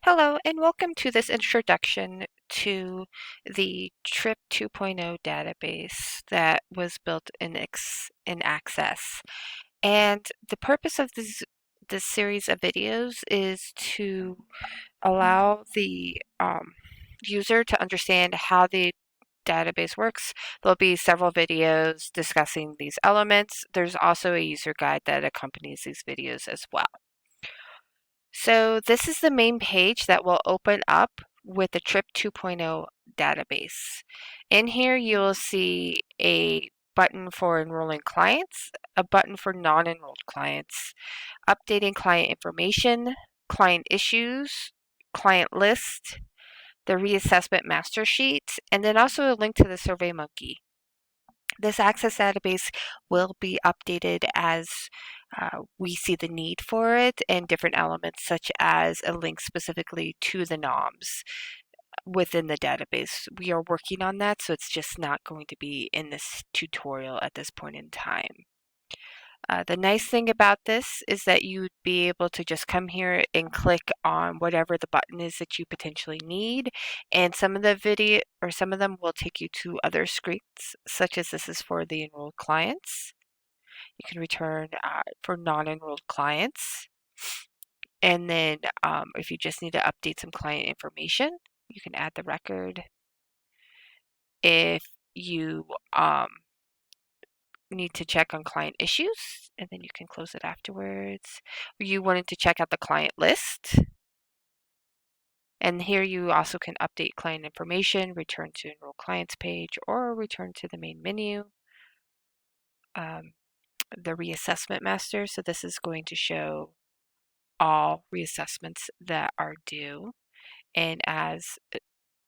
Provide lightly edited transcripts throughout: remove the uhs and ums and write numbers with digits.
Hello, and welcome to this introduction to the TRYP 2.0 database that was built in Access. And the purpose of this series of videos is to allow the user to understand how the database works. There'll be several videos discussing these elements. There's also a user guide that accompanies these videos as well. So this is the main page that will open up with the TRYP 2.0 database. In here, you'll see a button for enrolling clients, a button for non-enrolled clients, updating client information, client issues, client list, the reassessment master sheet, and then also a link to the SurveyMonkey. This Access database will be updated as we see the need for it, and different elements such as a link specifically to the NOMs within the database. We are working on that, so it's just not going to be in this tutorial at this point in time. The nice thing about this is that you'd be able to just come here and click on whatever the button is that you potentially need, and some of them will take you to other screens, such as this is for the enrolled clients. You can return for non-enrolled clients, and then if you just need to update some client information, you can add the record. If you need to check on client issues, and then you can close it afterwards. You wanted to check out the client list, and here you also can update client information, return to enroll clients page, or return to the main menu. The reassessment master, so this is going to show all reassessments that are due, and as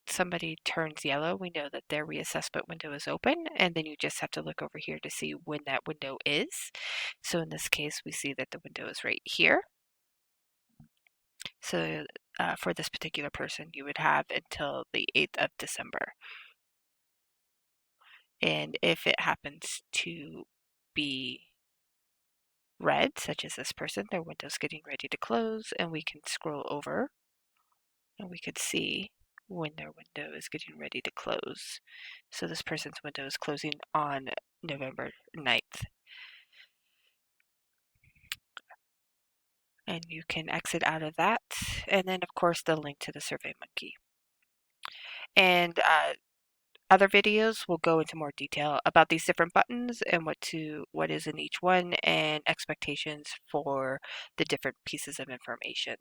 somebody turns yellow, we know that their reassessment window is open, and then you just have to look over here to see when that window is. So in this case, we see that the window is right here. So for this particular person, you would have until the 8th of December. And if it happens to be red, such as this person, their window's getting ready to close, and we can scroll over and we could see when their window is getting ready to close. So this person's window is closing on November 9th. And you can exit out of that. And then, of course, the link to the SurveyMonkey. And other videos will go into more detail about these different buttons and what is in each one, and expectations for the different pieces of information.